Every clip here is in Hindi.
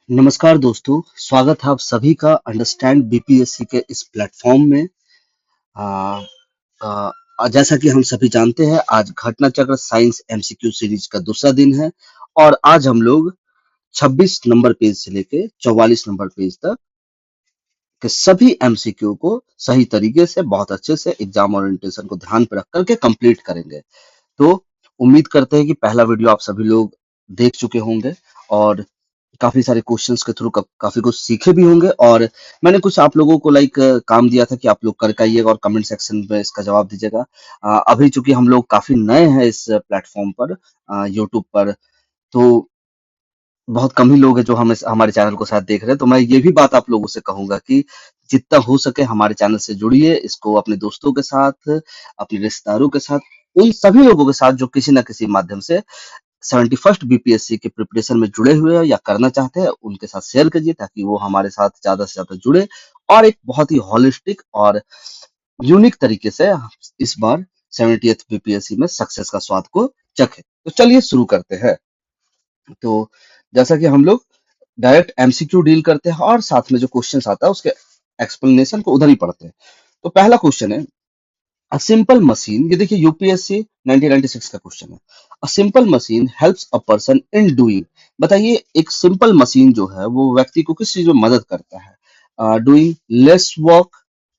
नमस्कार दोस्तों, स्वागत है आप सभी का अंडरस्टैंड बीपीएससी के इस प्लेटफॉर्म में। आ, जैसा कि हम सभी जानते हैं, आज घटना चक्र साइंस एमसीक्यू सीरीज का दूसरा दिन है और आज हम लोग 26 नंबर पेज से लेके 44 नंबर पेज तक के सभी एमसीक्यू को सही तरीके से बहुत अच्छे से एग्जाम ओरिएंटेशन को ध्यान पर रख करके कंप्लीट करेंगे। तो उम्मीद करते हैं कि पहला वीडियो आप सभी लोग देख चुके होंगे और काफी सारे क्वेश्चंस के थ्रू काफी कुछ सीखे भी होंगे। और मैंने कुछ आप लोगों को काम दिया था कि आप लोग करके आइएगा और कमेंट सेक्शन में इसका जवाब दीजिएगा। अभी चूंकि हम लोग काफी नए हैं इस प्लेटफॉर्म पर, यूट्यूब पर, तो बहुत कम ही लोग हैं जो हम हमारे चैनल को शायद देख रहे हैं। तो मैं ये भी बात आप लोगों से कहूंगा कि जितना हो सके हमारे चैनल से जुड़िए, इसको अपने दोस्तों के साथ, अपने रिश्तेदारों के साथ, उन सभी लोगों के साथ जो किसी न किसी माध्यम से 71st बीपीएससी के प्रिपरेशन में जुड़े हुए हैं या करना चाहते हैं, उनके साथ शेयर कीजिए ताकि वो हमारे साथ ज्यादा से ज्यादा जुड़े और एक बहुत ही होलिस्टिक और यूनिक तरीके से इस बार 70th बीपीएससी में सक्सेस का स्वाद को चखे। तो चलिए शुरू करते हैं। तो जैसा कि हम लोग डायरेक्ट एमसीक्यू डील करते हैं और साथ में जो क्वेश्चंस आता है उसके एक्सप्लेनेशन को उधर ही पढ़ते हैं। तो पहला क्वेश्चन है, अ सिंपल मशीन, ये देखिए यूपीएससी 1996 का क्वेश्चन है। A simple machine helps a person in doing, बताइए एक सिंपल मशीन जो है वो व्यक्ति को किस चीज में मदद करता है? डूइंग लेस वर्क,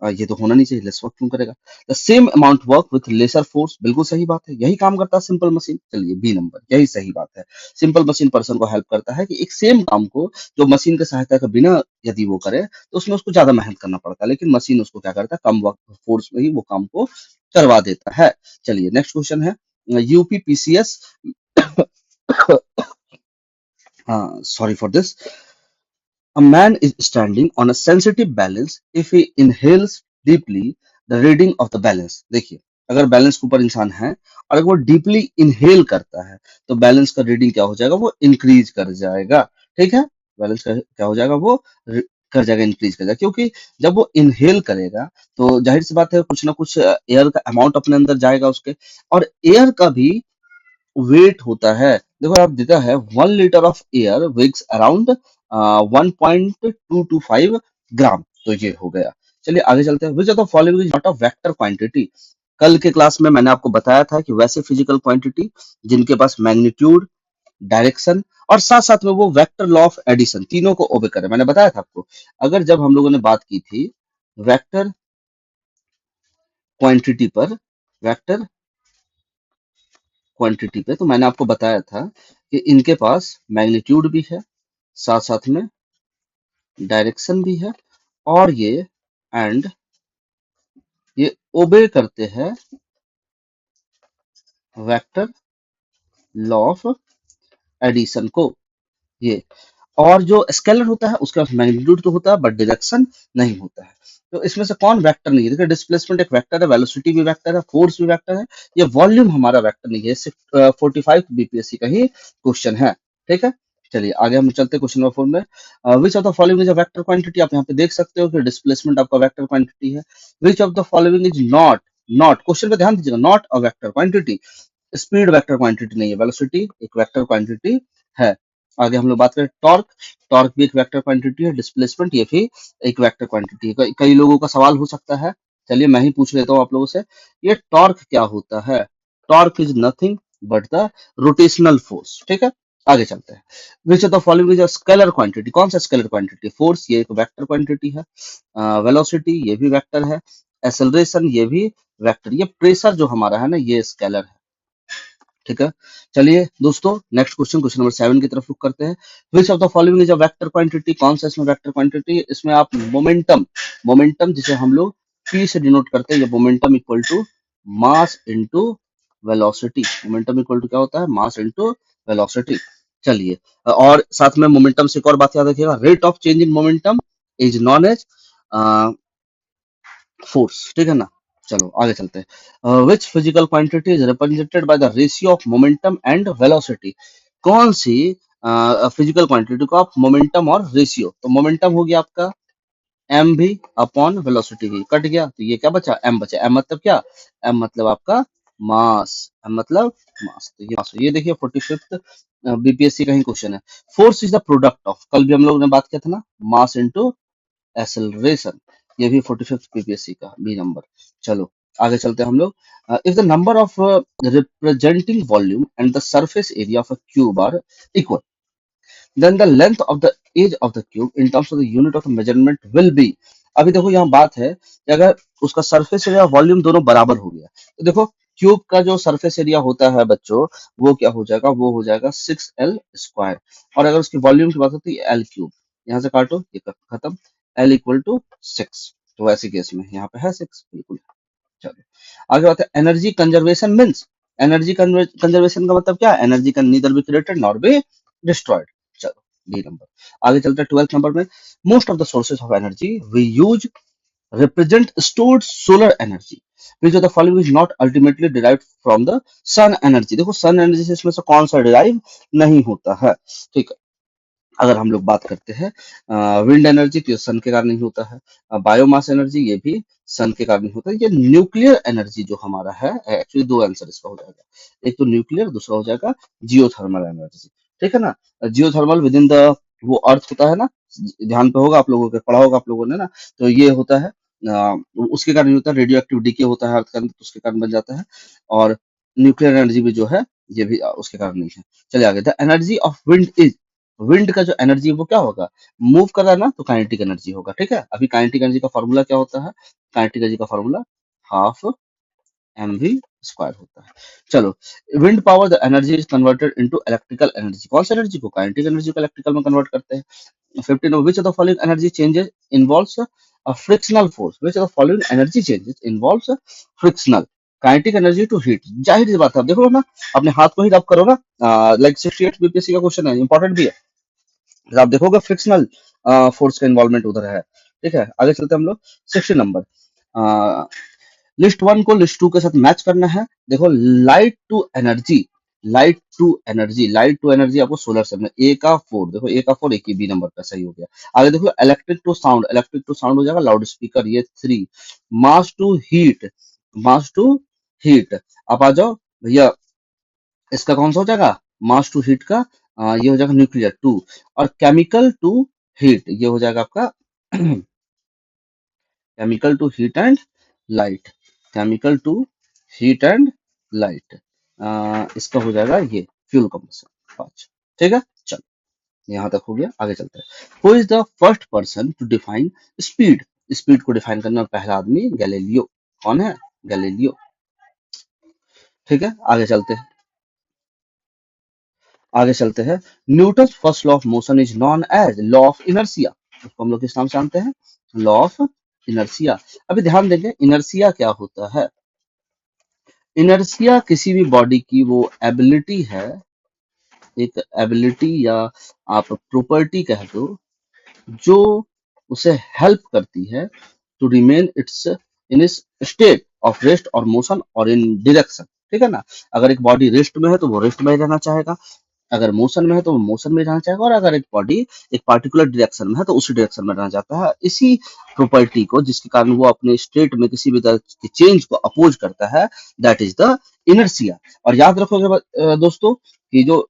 ये तो होना नहीं चाहिए, लेस वर्क क्यों करेगा? The same amount work with lesser force, बिल्कुल सही बात है, यही काम करता है सिंपल मशीन। चलिए बी नंबर, यही सही बात है। सिंपल मशीन पर्सन को हेल्प करता है कि एक सेम काम को जो मशीन के सहायता के बिना यदि वो करे तो उसमें उसको ज्यादा मेहनत करना पड़ता है, लेकिन मशीन उसको क्या करता है, कम वर्क फोर्स में ही वो काम को करवा देता है। चलिए नेक्स्ट क्वेश्चन है, यूपीपीसीएस, हाँ sorry for this, a man is standing on a sensitive balance. If he inhales deeply, the reading of the balance, देखिए अगर बैलेंस के ऊपर इंसान है और अगर वो डीपली इनहेल करता है तो बैलेंस का रीडिंग क्या हो जाएगा, वो इंक्रीज कर जाएगा। ठीक है, बैलेंस का क्या हो जाएगा, वो कर जाएगा, इंक्रीज कर जाएगा, क्योंकि जब वो इनहेल करेगा तो जाहिर सी बात है कुछ ना कुछ एयर का अमाउंट अपने अंदर जाएगा उसके, और एयर का भी वेट होता है। देखो आप देता है 1 लीटर ऑफ एयर वेग्स अराउंड 1.225 ग्राम, तो ये हो गया। चलिए आगे चलते हैं, विच of the following is not a vector quantity. कल के क्लास में मैंने आपको बताया था कि वैसे फिजिकल क्वांटिटी जिनके पास मैग्नीट्यूड, डायरेक्शन और साथ साथ में वो वेक्टर लॉ ऑफ एडिशन तीनों को ओबे करे, मैंने बताया था आपको। अगर जब हम लोगों ने बात की थी वेक्टर क्वांटिटी पर, वेक्टर क्वांटिटी पे, तो मैंने आपको बताया था कि इनके पास मैग्नीट्यूड भी है, साथ साथ में डायरेक्शन भी है, और एंड ये ओबे करते हैं वेक्टर लॉ ऑफ एडिशन को। ये और जो स्केलर होता है उसके पास मैग्नीट्यूड तो होता है बट डायरेक्शन नहीं होता है। तो इसमें से कौन वेक्टर नहीं है? देखिए डिस्प्लेसमेंट एक वेक्टर है, वेलोसिटी भी वेक्टर है, फोर्स भी वेक्टर है, ये वॉल्यूम हमारा वेक्टर नहीं है। सिर्फ 45 बीपीएससी का ही क्वेश्चन है। ठीक है, चलिए आगे हम चलते हैं क्वेश्चन नंबर 4 में। विच of the following is a vector quantity, आप यहाँ पे देख सकते हो कि डिस्प्लेसमेंट आपका वेक्टर क्वांटिटी है। Which of the following is not, not question पे ध्यान दीजिएगा, not a vector quantity. Speed vector quantity नहीं है, वेलोसिटी एक वेक्टर क्वांटिटी है। आगे हम लोग बात करें टॉर्क, टॉर्क भी एक वेक्टर क्वांटिटी है, डिस्प्लेसमेंट ये भी एक वेक्टर क्वांटिटी है। कई लोगों का सवाल हो सकता है, चलिए मैं ही पूछ लेता हूँ आप लोगों से, ये टॉर्क क्या होता है? Torque is nothing but the rotational force. ठीक है, आगे चलते हैं। विच of the following is a scalar quantity, कौन सा स्केलर क्वांटिटी? फोर्स ये एक वेक्टर क्वांटिटी है, वेलोसिटी ये भी वेक्टर है, एक्सेलरेशन ये भी वेक्टर, ये प्रेशर जो हमारा है ना ये स्केलर है। ठीक है, चलिए दोस्तों नेक्स्ट क्वेश्चन, क्वेश्चन नंबर 7 की तरफ रुक करते हैं। विच of the following is a vector quantity, कौन सा इसमें वेक्टर क्वांटिटी? इसमें आप मोमेंटम, मोमेंटम जिसे हम लोग p से डिनोट करते हैं, ये momentum equal to mass into velocity. Momentum equal to क्या होता है? Mass into velocity. चलिए और साथ में मोमेंटम से एक और बात याद रखिएगा, rate of change in momentum is known as force. ठीक है ना, चलो आगे चलते हैं। Which physical quantity is represented by the ratio of momentum and velocity, कौन सी फिजिकल क्वांटिटी को आप मोमेंटम और रेशियो, तो मोमेंटम हो गया आपका एम भी अपॉन वेलोसिटी भी, कट गया तो ये क्या बचा? एम बचा। एम मतलब क्या? एम मतलब आपका मास, मतलब मास, तो ये मास, ये देखिए 45th बीपीएससी का ही क्वेश्चन है। Force is the product of, कल भी हम लोग ने बात किया था ना, मास इनटू एक्सेलरेशन, ये भी 45th बीपीएससी का बी नंबर। चलो आगे चलते हैं हम लोग। If the number of representing volume and the surface area of a cube are equal, then the length of the edge of the cube in terms of the unit of the measurement will be। अभी देखो यहाँ बात है कि अगर उसका सरफेस एरिया वॉल्यूम दोनों बराबर हो गया, तो देखो क्यूब का जो सरफेस एरिया होता है बच्चों, वो क्या हो जाएगा, वो हो जाएगा 6L²। और अगर उसकी वॉल्यूम की बात होती है L³, यहाँ से काटो ये खत्म, L = 6। तो ऐसे केस में यहाँ पे है 6, बिल्कुल। चलो आगे बात है energy conservation means, energy conservation का मतलब क्या है, energy can neither be created nor be destroyed. चलो बी नंबर। आगे चलते हैं 12th नंबर में। Most of the sources of energy we use represent stored solar energy which of the following is not ultimately derived from the sun energy। देखो सन एनर्जी से इसमें से कौन सा डिराइव नहीं होता है, ठीक है। अगर हम लोग बात करते हैं विंड एनर्जी, तो ये सन के कारण नहीं होता है। बायोमास एनर्जी, ये भी सन के कारण नहीं होता है। ये न्यूक्लियर एनर्जी जो हमारा है, एक्चुअली दो आंसर इसका हो जाएगा, एक तो न्यूक्लियर, दूसरा हो जाएगा जियोथर्मल एनर्जी, ठीक है ना। जियोथर्मल विद इन द वो अर्थ होता है ना, ध्यान पे होगा आप लोगों के, पढ़ा होगा आप लोगों ने ना, तो ये होता है उसके कारण होता है, रेडियो एक्टिव डीके होता है अर्थ के अंदर, तो उसके कारण बन जाता है। और न्यूक्लियर एनर्जी भी जो है ये भी उसके कारण नहीं है। चलिए आगे, the energy of wind is, wind का जो एनर्जी है वो क्या होगा, मूव कर रहा है ना, तो काइनेटिक एनर्जी होगा, ठीक है। अभी काइनेटिक एनर्जी का फॉर्मूला क्या होता है, काइनेटिक एनर्जी का फॉर्मूला हाफ mv² होता है। चलो, wind power the energy is converted into electrical energy, कौन सा एनर्जी को, काइनेटिक एनर्जी को इलेक्ट्रिकल में कन्वर्ट करते हैं। 15 which of the following energy changes involves a frictional force, which of the following energy changes involves frictional, kinetic energy to heat, जाहिर सी बात है, आप देखो ना, अपने हाथ को ही रब करो ना, लाइक 68 बीपीएससी का क्वेश्चन है, इंपॉर्टेंट भी है, तो आप देखोगे फ्रिक्शनल फोर्स का इन्वॉल्वमेंट उधर है, ठीक है। आगे चलते हैं हम लोग 60 नंबर। लिस्ट 1 को लिस्ट 2 के साथ मैच करना है। देखो light to energy, light to energy, light to energy आपको सोलर सेल में ए का 4, देखो ए का 4 एक ही बी नंबर का सही हो गया। आगे देखो electric to sound, electric to sound हो जाएगा लाउड स्पीकर, ये 3। Mass to heat, mass to heat, आप आ जाओ भैया, इसका कौन सा हो जाएगा, मास टू हीट का ये हो जाएगा न्यूक्लियर 2। और केमिकल टू हीट, ये हो जाएगा आपका chemical to heat and light, chemical to heat and light, इसका हो जाएगा ये फ्यूल कंबशन 5, ठीक है। चलो यहाँ तक हो गया, आगे चलते हैं। Who is the first person to define speed, speed को डिफाइन करने में पहला आदमी गैलीलियो, कौन है, गैलीलियो, ठीक है। आगे चलते हैं। Newton first law of motion is known as law of inertia, उसको हम लोग किस नाम से जानते हैं, लॉ ऑफ इनर्शिया। अभी ध्यान देंगे इनर्शिया क्या होता है, इनर्शिया किसी भी बॉडी की वो एबिलिटी है, एक एबिलिटी या आप प्रॉपर्टी कह दो, जो उसे हेल्प करती है टू रिमेन इट्स इन इस स्टेट ऑफ रेस्ट और मोशन और इन डायरेक्शन, ठीक है ना। अगर एक बॉडी रेस्ट में है तो वो रेस्ट में ही रहना चाहेगा, अगर मोशन में है तो वो मोशन में रहना चाहेगा, और अगर एक बॉडी एक पार्टिकुलर डायरेक्शन में है तो उसी डायरेक्शन में रहना चाहता है। इसी प्रॉपर्टी को जिसके कारण वो अपने स्टेट में किसी भी तरह के चेंज को अपोज करता है, दैट इज द इनर्शिया। और याद रखोगे दोस्तों कि जो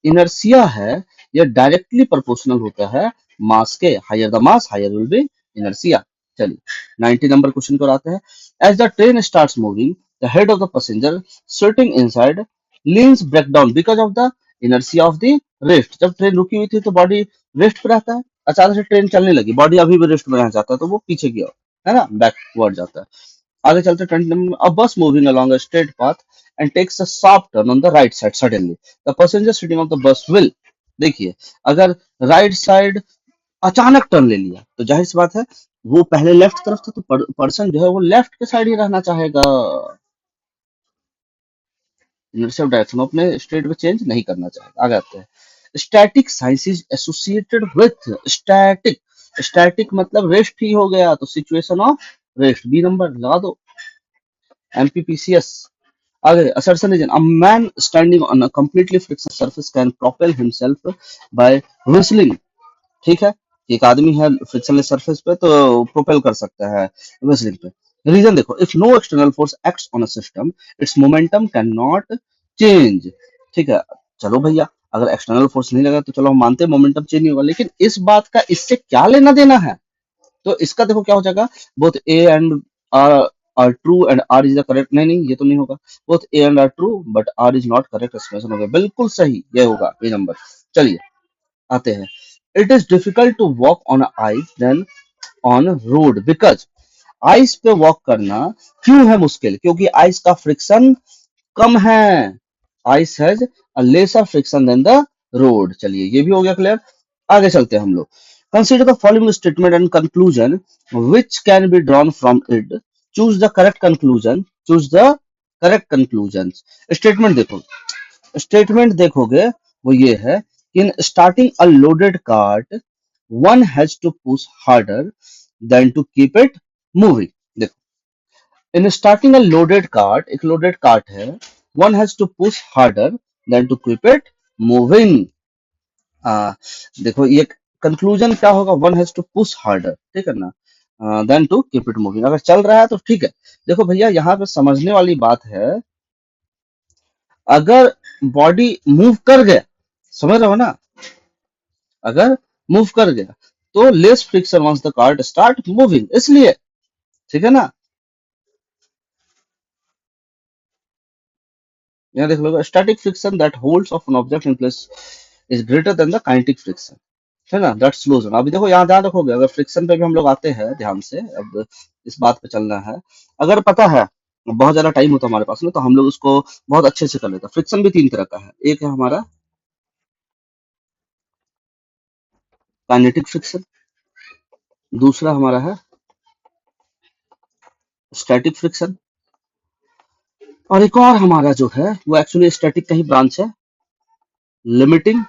इनर्शिया है ये डायरेक्टली प्रोपोर्शनल होता है मास के, higher the mass higher will be inertia. चलिए 90 नंबर क्वेश्चन पर आते हैं। As the train starts moving the head of the passenger sitting inside leans break down because of the inertia of the rest, जब ट्रेन रुकी हुई थी तो बॉडी रेस्ट पे रहता है, अचानक से ट्रेन चलने लगी, बॉडी अभी भी रेस्ट में रहना चाहता है तो वो पीछे की ओर, है ना, बैकवर्ड जाता है। आगे चलते 20 नंबर। अ बस moving along a straight path and takes a sharp turn on the right side suddenly, the passenger sitting on the bus will, देखिए अगर राइट साइड अचानक टर्न ले लिया तो जाहिर सी बात है वो पहले लेफ्ट तरफ था, तो पर्सन जो है वो लेफ्ट के साइड ही रहना चाहेगा, इनर्शिया ऑफ डायरेक्शन अपने स्टेट में चेंज नहीं करना चाहेगा। आगे आते हैं। Static science is associated with static, static मतलब रेस्ट ही हो गया, तो situation of rest B number लगा दो, एमपीपीसीएस। आगे assertion is a man standing on a completely fixed surface can propel himself by whistling, ठीक है। एक आदमी है फ्रिक्शनलेस सरफेस पे तो प्रोपेल कर सकता है whistling पे। रीजन देखो, if no external force acts on a system its momentum can not change. ठीक है, चलो भैया, अगर एक्सटर्नल फोर्स नहीं लगा तो चलो हम मानते हैं मोमेंटम चेंज नहीं होगा, लेकिन इस बात का इससे क्या लेना देना है? तो इसका देखो क्या हो जाएगा, both A and R are true and R is the correct, नहीं नहीं ये तो नहीं होगा, both A and R true but R is not correct expression हो गया, बिल्कुल सही ये होगा ए नंबर। चलिए आते हैं, it is difficult to walk on ice than on road because, ice पे वॉक करना क्यों है मुश्किल? क्योंकि आइस का फ्रिक्शन कम है, ice has a lesser friction than the road. चलिए ये भी हो गया क्लियर, आगे चलते हैं हम लोग। Consider the following statement and conclusion which can be drawn from it, choose the correct conclusion, choose the correct conclusion. Statement देखो, स्टेटमेंट देखोगे वो ये है कि in starting a loaded cart one has to push harder than to keep it moving. देखो, in starting a loaded cart, एक लोडेड कार्ट है, one has to push harder than to keep it moving. देखो ये कंक्लूजन क्या होगा, one has to push harder, ठीक है ना, than to keep it moving. अगर चल रहा है तो ठीक है। देखो भैया यहाँ पे समझने वाली बात है, अगर बॉडी मूव कर गया, समझ रहे हो ना, अगर मूव कर गया तो less friction once the cart start moving, इसलिए, ठीक है ना। यहाँ देख लो, static friction that holds of an object in place is greater than the kinetic friction, है ना, दैट स्लोज डाउन। अभी देखो यहाँ ध्यान रखोगे, अगर फ्रिक्शन पे भी हम लोग आते हैं ध्यान से, अब इस बात पे चलना है। अगर पता है बहुत ज्यादा टाइम होता है हमारे पास में, तो हम लोग उसको बहुत अच्छे से कर लेते हैं। फ्रिक्शन भी तीन तरह का है, एक है हमारा काइनेटिक फ्रिक्शन, दूसरा हमारा है स्टैटिक फ्रिक्शन, और एक और हमारा जो है वो एक्चुअली स्टैटिक का ही ब्रांच है, लिमिटिंग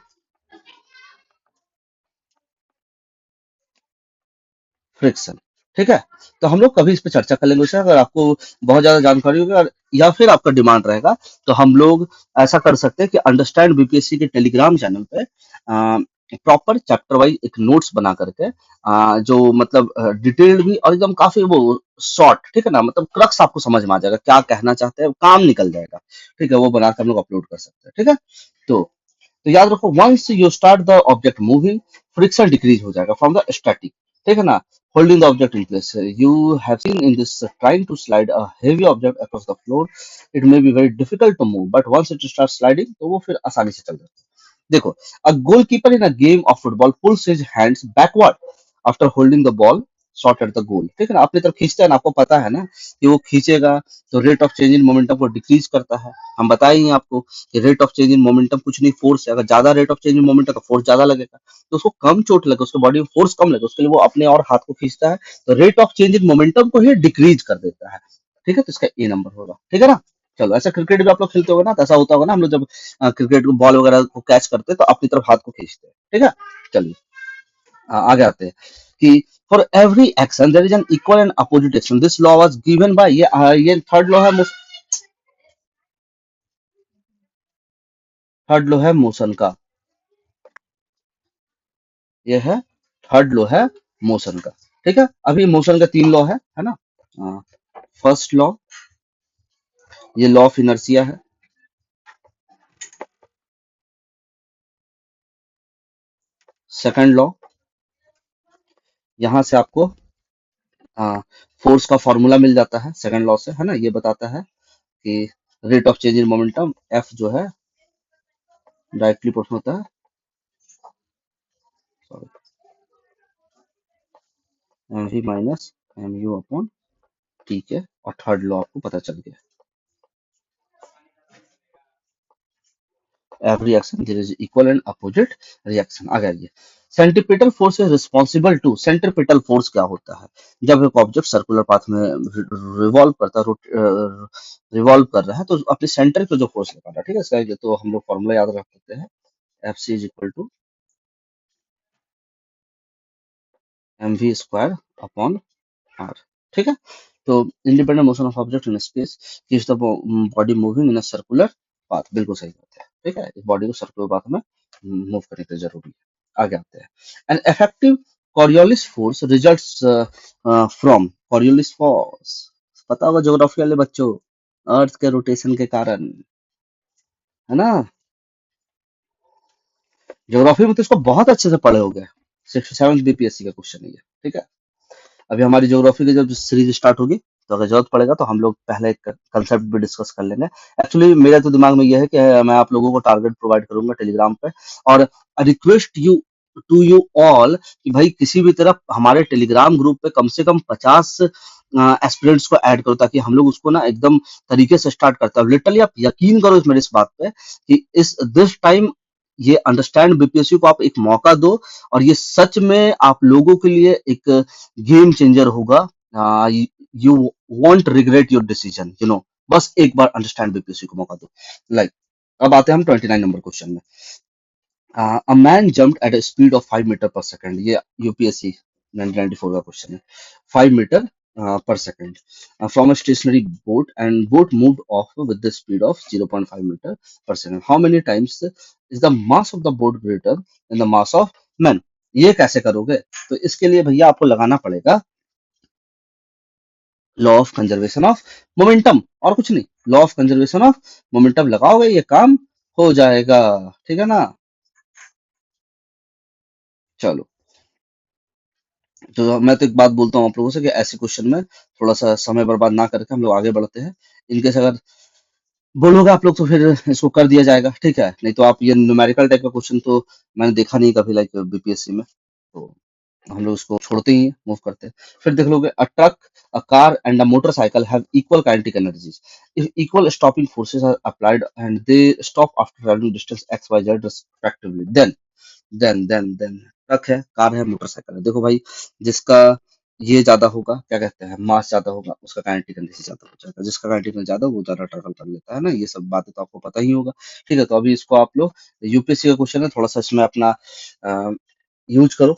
फ्रिक्शन। ठीक है, तो हम लोग कभी इस पे चर्चा कर लेंगे, अगर आपको बहुत ज्यादा जानकारी होगी और या फिर आपका डिमांड रहेगा, तो हम लोग ऐसा कर सकते हैं कि अंडरस्टैंड बीपीएससी के टेलीग्राम चैनल पे प्रॉपर चैप्टर वाइज एक नोट्स बना करके, जो मतलब डिटेल्ड भी और एकदम काफी वो शॉर्ट, ठीक है ना, मतलब क्रक्स आपको समझ में आ जाएगा क्या कहना चाहते हैं, काम निकल जाएगा। ठीक है, वो बनाकर हम लोग अपलोड कर सकते हैं। ठीक है, तो याद रखो, once you start the object moving, friction decrease हो जाएगा फ्रॉम द स्टैटिक, ठीक है ना, holding the object in place. You have seen in this, trying to slide a heavy object across the floor, it may be very difficult to move but once it start sliding, तो वो फिर आसानी से चल जाता है। देखो, a goalkeeper in a game of football pulls his hands backward after holding the ball shot at the goal, ठीक है ना, अपनी तरफ खींचता है ना, आपको पता है ना कि वो खींचेगा तो rate of change in momentum को डिक्रीज करता है। हम बताए ही आपको कि rate of change in momentum कुछ नहीं, फोर्स है, अगर ज्यादा rate of change in momentum तो फोर्स ज्यादा लगेगा, तो उसको कम चोट लगे, उसके बॉडी में फोर्स कम लगे, उसके लिए वो अपने और हाथ को खींचता है, तो rate of change in momentum को ही डिक्रीज कर देता है। ठीक है, तो इसका ए नंबर होगा, ठीक है ना। चलो, ऐसा क्रिकेट भी आप लोग खेलते होगे ना, तो ऐसा होता होगा ना, हम लोग जब क्रिकेट को बॉल वगैरह को कैच करते हैं तो अपनी तरफ हाथ को खींचते हैं। ठीक है, चलिए आगे आते हैं कि for every action there is an equal and opposite action, this law was given by, ये थर्ड लॉ है, थर्ड लॉ है मोशन का, ये है थर्ड लॉ है मोशन का। ठीक है, अभी मोशन का तीन लॉ है ना। फर्स्ट लॉ, ये लॉ ऑफ इनर्शिया है। सेकंड लॉ, यहां से आपको फोर्स का फॉर्मूला मिल जाता है सेकंड लॉ से, है ना, ये बताता है कि rate of change in momentum F जो है डायरेक्टली प्रोपोर्शनल होता है, sorry, M V minus M U upon, ठीक है, और थर्ड लॉ आपको पता चल गया, every action there is equal and opposite reaction। आ गया ये, centripetal force is responsible to, centripetal force क्या होता है, जब एक ऑब्जेक्ट सर्कुलर पाथ में रिवॉल्व करता है, रिवॉल्व कर रहा है, तो अपने सेंटर पे जो फोर्स लगा रहा है, ठीक है, इसका ये तो हम लोग फॉर्मूला याद रख सकते हैं, F C is equal to M V square upon R. ठीक है, तो independent motion of object in space keeps the body moving in a circular path, बिल्कुल सही बात है। ठीक है, इस बॉडी को सर्कुलर पाथ में मूव करने की जरूरी है। आगे आते हैं, an effective Coriolis force results from, Coriolis force पता होगा ज्योग्राफी वाले बच्चों, अर्थ के रोटेशन के कारण, है ना। ज्योग्राफी में तो इसको बहुत अच्छे से पढ़े हो गए। 67 बीपीएससी का क्वेश्चन है ये, ठीक है। अभी हमारी ज्योग्राफी की जब सीरीज स्टार्ट होगी, तो अगर जरूरत पड़ेगा तो हम लोग पहले एक कंसेप्ट भी डिस्कस कर लेंगे। एक्चुअली मेरे तो दिमाग में यह है कि मैं आप लोगों को टारगेट प्रोवाइड करूंगा टेलीग्राम पे, और request you to you all कि भाई किसी भी तरह हमारे टेलीग्राम ग्रुप पे कम से कम 50 एस्पिरेंट्स को ऐड करो, ताकि हम लोग उसको ना एकदम तरीके से स्टार्ट करते हैं। लिटरली आप यकीन करो मेरे इस बात पे कि इस दिस टाइम ये अंडरस्टैंड बीपीएससी को आप एक मौका दो, और ये सच में आप लोगों के लिए एक गेम चेंजर होगा। You want regret your decision, बस एक बार अंडरस्टैंड बीपीएससी को मौका दो। लाइक अब आते हैं हम 29 नंबर क्वेश्चन में। A man jumped at a speed of 5 metre पर सेकंड, ये यूपीएससी 1994 का क्वेश्चन है। 5 metre per second from a stationary boat, and boat moved off with the speed of 0.5 meter per second. How many times is the mass of the boat greater than the mass of man? ये कैसे करोगे? तो इसके लिए भैया आपको लगाना पड़ेगा law of conservation of momentum, और कुछ नहीं। Law of conservation of momentum लगाओगे, ये काम हो जाएगा, ठीक है ना। चलो, तो मैं तो एक बात बोलता हूँ आप लोगों से कि ऐसे क्वेश्चन में थोड़ा सा समय बर्बाद ना करके हम लोग आगे बढ़ते हैं। इनकेस अगर बोलोगे आप लोग तो फिर इसको कर दिया जाएगा, ठीक है। नहीं तो आप ये न्यूमेरिकल टाइप का क्वेश्चन तो मैंने देखा नहीं कभी, लाइक बीपीएससी में, तो हम लोग इसको छोड़ते ही मूव करते हैं। फिर देख लोगे, a truck, a car and a motorcycle have equal kinetic energies if equal stopping forces are applied and they stop after travelling distance X Y Z respectively, then truck है, कार है, मोटरसाइकिल है। देखो भाई, जिसका ये ज्यादा होगा, क्या कहते हैं, मास ज्यादा होगा, उसका काइनेटिक एनर्जी ज्यादा हो जाएगा। जिसका काइनेटिक एनर्जी ज्यादा, वो ज्यादा ट्रैवल कर लेता है ना। ये सब बातें तो आपको पता ही होगा, ठीक है। तो अभी इसको आप लोग, यूपीएससी का क्वेश्चन है, थोड़ा सा इसमें अपना यूज करो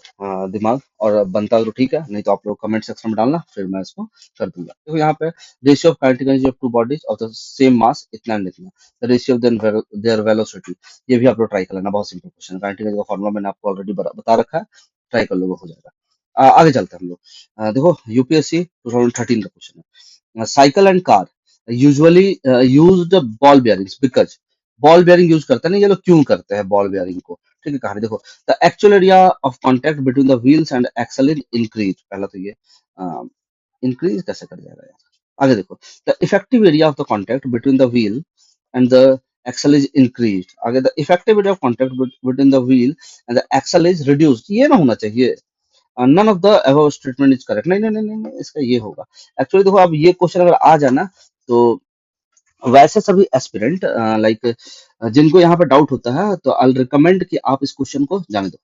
दिमाग, और बनता तो ठीक है, नहीं तो आप लोग कमेंट सेक्शन में डालना, फिर मैं इसको कर दूंगा। देखो यहाँ पे, ratio of kinetic energy of two bodies of the same mass इतना एंड इतना, the ratio of their velocity. ये भी आप लोग ट्राई कर लेना, बहुत सिंपल क्वेश्चन है। काइनेटिक एनर्जी का फॉर्मूला मैंने आपको ऑलरेडी बता रखा है, ट्राई कर लोगे, हो जाएगा। आगे चलते हैं हम लोग। देखो यूपीएससी 2013 का क्वेश्चन है। Cycle and car usually used ball bearings, because ball bearing use करते हैं ना ये लोग, क्यों करते हैं बॉल बेयरिंग को, ठीक है। कहानी देखो, the actual area of contact between the wheels and axle is increase. पहला तो ये इंक्रीज कैसे कर जाएगा यार। आगे देखो, the effective area of the contact between the wheel and the axle is increase. आगे, the effective area of contact between the wheel and the axle is reduced. ये ना होना चाहिए, none of the above statement is correct. नहीं नहीं नहीं नहीं नहीं, इसका ये होगा। एक्चुअली देखो, अब ये क्वेश्चन अगर आ जाना, तो वैसे सभी एस्पिरेंट लाइक जिनको यहाँ पे डाउट होता है, तो आई रिकमेंड कि आप इस क्वेश्चन को जाने दो,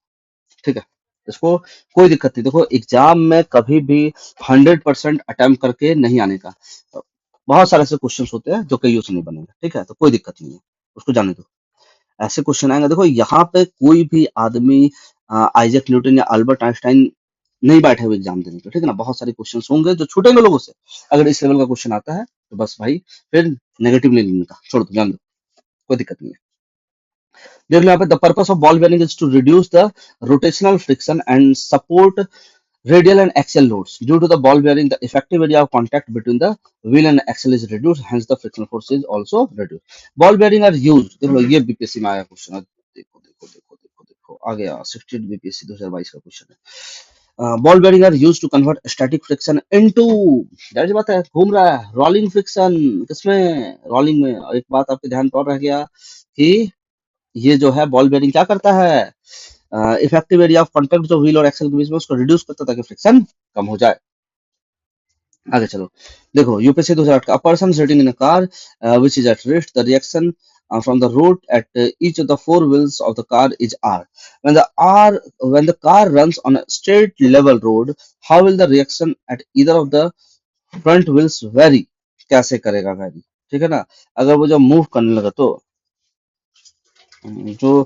ठीक है। इसको कोई दिक्कत नहीं। देखो, एग्जाम में कभी भी 100% अटेम्प्ट करके नहीं आने का, बहुत सारे ऐसे क्वेश्चन होते हैं जो कईयों से नहीं बनेंगे, ठीक है। तो कोई दिक्कत नहीं है, उसको जाने दो। ऐसे क्वेश्चन आएंगे, देखो यहाँ पे कोई भी आदमी आइजैक न्यूटन या अल्बर्ट आइंस्टाइन नहीं बैठे हुए एग्जाम देने के, ठीक है ना। बहुत सारे क्वेश्चन होंगे जो छूटेंगे लोगों से। अगर इस लेवल का क्वेश्चन आता है, तो बस भाई फिर नेगेटिव नहीं लेने का, छोड़ दो, जान दो, कोई दिक्कत नहीं है। देख लो यहाँ पे, the purpose of ball bearing is to reduce the rotational friction and support radial and axial loads. Due to the ball bearing, the effective area of contact between the wheel and axle is reduced, hence the frictional force is also reduced. Ball bearing are used, देखो ये बीपीएससी में आया क्वेश्चन है। देखो देखो देखो देखो देखो आ गया, 68 बीपीएससी 2022 का क्वेश्चन है। Ball bearing are use to convert static friction into, जाहिर सी बात है, घूम रहा है, रोलिंग फ्रिक्शन। किसमें? रोलिंग में। और एक बात आपके ध्यान पर रह गया कि ये जो है बॉल बेयरिंग क्या करता है, इफेक्टिव एरिया ऑफ कॉन्टेक्ट जो व्हील और एक्सल के बीच में, उसको रिड्यूस करता है ताकि फ्रिक्शन कम हो जाए। आगे चलो, देखो यूपीएससी 2008 का, person sitting in a car which is at rest, the reaction from the road at each of the four wheels of the car is r. When the car runs on a straight level road, how will the reaction at either of the front wheels vary? कैसे करेगा वैरी, ठीक है ना। अगर वो जब मूव करने लगा, तो जो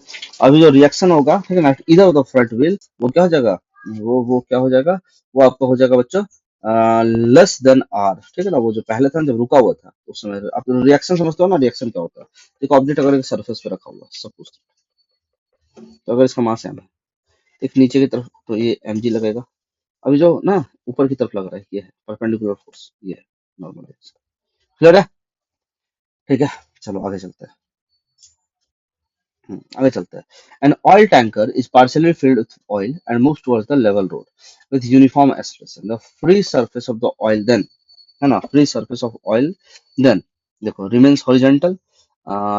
अभी जो रिएक्शन होगा, ठीक है ना, इधर उधर फ्रंट व्हील, वो क्या हो जाएगा, वो क्या हो जाएगा, वो आपका हो जाएगा बच्चों लेस देन आर, ठीक है ना। वो जो पहले था, जब रुका हुआ था, उस समय आप रिएक्शन समझते हो ना, रिएक्शन क्या होता है। एक ऑब्जेक्ट अगर एक सरफेस पे रखा हुआ सपोज, तो अगर इसका मास m है, एक नीचे की तरफ तो ये mg लगेगा। अभी जो ना ऊपर की तरफ लग रहा है, ये है परपेंडिकुलर फोर्स, ये है, नॉर्मल। क्लियर है? ठीक है, चलो आगे चलते हैं। आगे चलते हैं। An oil tanker is partially filled with oil and moves towards the level road with uniform acceleration. The free surface of the oil then, है ना, free surface of oil then, देखो रिमेन्स हॉरिजॉन्टल,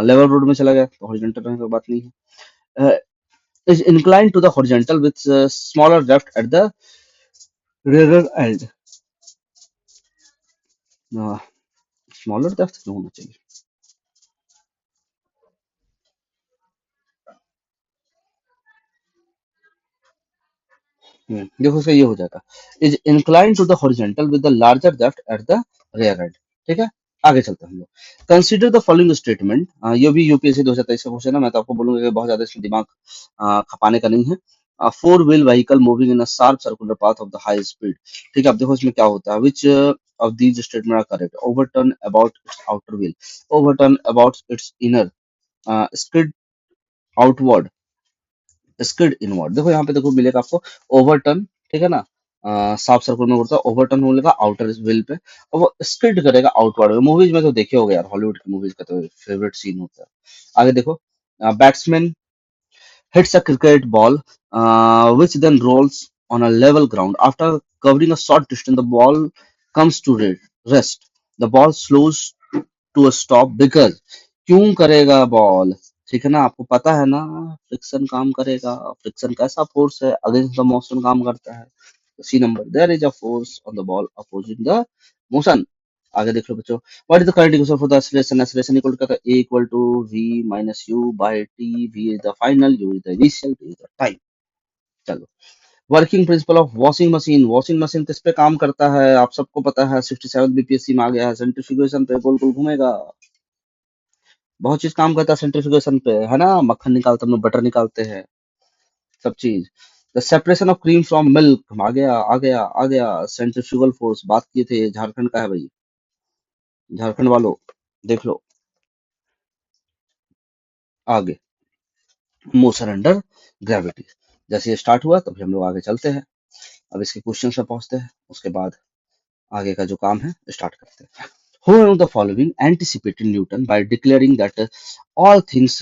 लेवल रोड में चला गया तो हॉरिजॉन्टल रहने की बात नहीं है। Is incline to the horizontal with smaller draft at the rear end. Smaller draft क्यों होना चाहिए? देखो उसका ये हो जाएगा, is incline to the horizontal with the larger depth at the rear end. ठीक है, आगे चलते हैं हम लोग। कंसीडर द फॉलोइंग स्टेटमेंट, ये भी यूपीएससी 2023 का क्वेश्चन है, मैं तो आपको बोलूंगा कि बहुत ज्यादा इसमें दिमाग खपाने का नहीं है। Four wheel vehicle moving in a sharp circular path of the high speed. ठीक है, अब देखो इसमें क्या होता है, which of these statement are correct? Overturn about its outer wheel, overturn about its inner, skid outward, skid inward. देखो यहाँ पे देखो मिलेगा आपको ओवरटर्न, ठीक है ना, साफ सर्कुलर में होता है ओवरटर्न मिलेगा आउटर व्हील पे, और वो स्किड करेगा आउटवर्ड में। मूवीज में तो देखे होगे यार, हॉलीवुड की मूवीज का तो फेवरेट सीन होता है। आगे देखो, batsman hits a cricket ball, which then rolls on a level ground. After covering a short distance, the ball comes to rest. The ball slows to a stop because क्यों करेगा बॉल? ठीक है ना, आपको पता है ना, फ्रिक्शन काम करेगा। फ्रिक्शन कैसा फोर्स है? अगेंस्ट द मोशन काम करता है। C number, there is a force on the ball opposing the motion. आगे देख लो बच्चों, what is the current equation for the acceleration? Acceleration equal to A equal to V minus U by T. V is the final, U is the initial, T is the time. चलो, working principle of washing machine. Washing machine किस पे काम करता है? आप सबको पता है, 67 बीपीएससी में आ गया है, सेंट्रीफ्यूगेशन पे गोल गोल घूमेगा। बहुत चीज काम करता है सेंट्रीफ्यूगेशन पे, है ना, मक्खन निकालते हम लोग, बटर निकालते हैं, सब चीज। The separation of cream from milk, आ गया आ गया आ गया। सेंट्रीफ्यूगल फोर्स बात किए थे, झारखंड का है भाई, झारखंड वालों देख लो। आगे, मोशन अंडर ग्रेविटी। जैसे ये स्टार्ट हुआ तभी हम लोग आगे चलते हैं। अब इसके क्वेश्चन पे पहुंचते हैं, उसके बाद आगे का जो काम है स्टार्ट करते हैं। Who among the following anticipated Newton by declaring that all things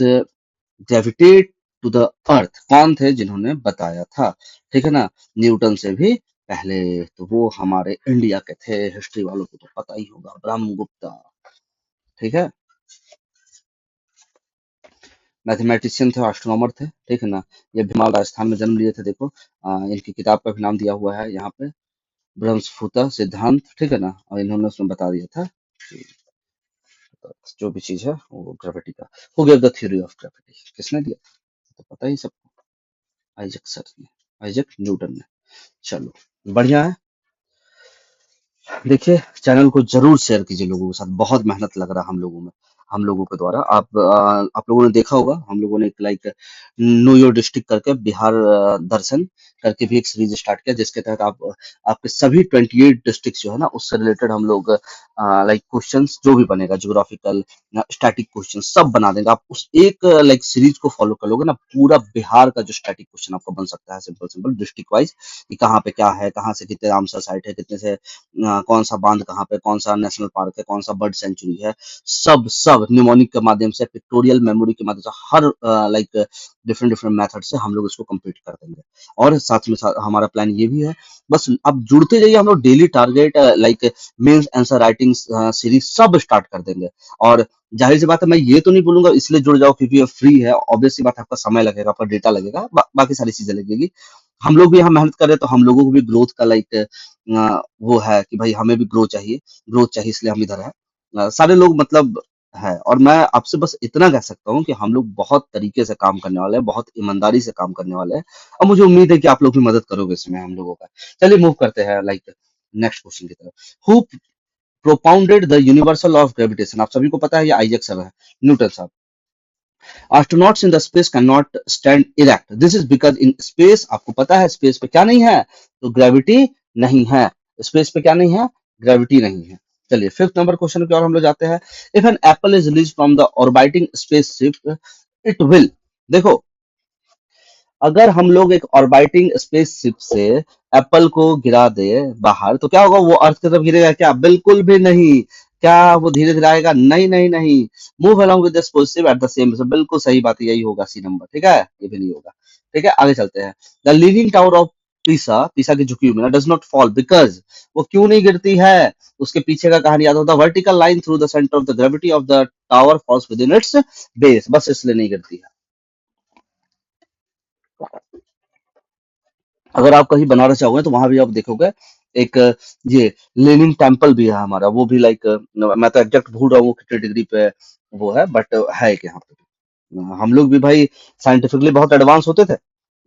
gravitate to the earth? कौन थे जिन्होंने बताया था? ठीक है ना, न्यूटन से भी पहले, तो वो हमारे इंडिया के थे, हिस्ट्री वालों को तो पता ही होगा, ब्रह्मगुप्ता। ठीक है, मैथमेटिशियन थे, एस्ट्रोनॉमर थे। ठीक है ना, ये भीमाल राजस्थान में जन्म लिए थे। देखो इनकी किताब का भी नाम दिया हुआ है यहाँ पे, ब्रह्मस्फुता सिद्धांत। ठीक है ना, और इन्होंने उसमें बता दिया था कि जो भी चीज है वो ग्रेविटी का। Who gave the theory of gravity? किसने दिया? तो पता ही सबको, आइजक सर ने, आइजक न्यूटन ने। चलो, बढ़िया है। देखिए, चैनल को जरूर शेयर कीजिए लोगों के साथ, बहुत मेहनत लग रहा है हम लोगों के द्वारा। आप लोगों ने देखा होगा, हम लोगों ने एक लाइक नो योर डिस्ट्रिक्ट करके बिहार दर्शन करके भी एक सीरीज स्टार्ट किया, जिसके तहत आप आपके सभी 28 डिस्ट्रिक्ट जो है ना, उससे रिलेटेड हम लोग लाइक क्वेश्चंस जो भी बनेगा, ज्योग्राफिकल स्टैटिक क्वेश्चन सब बना देंगे। आप उस एक लाइक सीरीज को फॉलो कर लोगे ना, पूरा बिहार का जो स्टैटिक क्वेश्चन आपका बन सकता है, सिंपल सिंपल डिस्ट्रिक्ट वाइज, कि कहाँ पे क्या है, कहाँ से कितने रामसर साइट है, कितने से कौन सा बांध कहाँ पे, कौन सा नेशनल पार्क है, कौन सा बर्ड सेंचुरी है, सब सब निमोनिक के माध्यम से, पिक्टोरियल मेमोरी के माध्यम से, हर लाइक डिफरेंट डिफरेंट मेथड से हम लोग इसको कंप्लीट कर देंगे। और साथ में साथ हमारा प्लान ये भी है, बस अब जुड़ते जाइए, हम लोग daily target like mains answer writing series सब स्टार्ट कर देंगे। और जाहिर सी बात है, मैं ये तो नहीं बोलूंगा इसलिए जुड़ जाओ क्योंकि ये फ्री है, ऑब्वियस सी बात है, आपका समय लगेगा, आपका डेटा लगेगा, बाकी सारी चीजें लगेगी। हम लोग भी यहाँ मेहनत कर रहे हैं, तो हम लोगों को भी ग्रोथ का लाइक वो है कि भाई हमें भी ग्रोथ चाहिए, इसलिए हम इधर है। सारे लोग मतलब है, और मैं आपसे बस इतना कह सकता हूँ कि हम लोग बहुत तरीके से काम करने वाले हैं, बहुत ईमानदारी से काम करने वाले हैं, और मुझे उम्मीद है कि आप लोग भी मदद करोगे इसमें हम लोगों का। चलिए मूव करते हैं लाइक नेक्स्ट क्वेश्चन की तरफ। Who propounded the universal of gravitation? आप सभी को पता है, ये आइजक सर है, न्यूटन साहब। Astronauts in the space cannot stand erect. This is because in space, आपको पता है स्पेस पे क्या नहीं है? तो ग्रेविटी नहीं है। स्पेस पे क्या नहीं है? ग्रेविटी नहीं है। चलिए फिफ्थ नंबर क्वेश्चन की ओर हम लोग जाते हैं। If an apple is release from the orbiting spaceship, it will, देखो अगर हम लोग एक ऑर्बिटिंग स्पेसशिप से एप्पल को गिरा दे बाहर, तो क्या होगा? वो अर्थ की तरफ गिरेगा क्या? बिल्कुल भी नहीं। क्या वो धीरे धीरे आएगा? नहीं नहीं नहीं। Move along with the spaceship eight the same, बिल्कुल सही बात है, यही होगा सी नंबर। ठीक है, ये भी नहीं होगा। ठीक है, आगे चलते हैं। The leaning tower of Pisa, पीसा की झुकी हुई मीनार, डज नॉट फॉल बिकॉज, वो क्यों नहीं गिरती है? उसके पीछे का कहानी याद होता है। Vertical line through the centre of the gravity of the tower falls within its base, बस इसलिए नहीं गिरती है। अगर आप कहीं बनारस जाओगे तो वहां भी आप देखोगे एक ये लेनिन टेम्पल भी है हमारा, वो भी लाइक, मैं तो एग्जैक्ट भूल रहा हूँ वो कितने डिग्री पे वो है, बट है एक यहाँ पे भी। हम लोग भी भाई साइंटिफिकली बहुत एडवांस होते थे।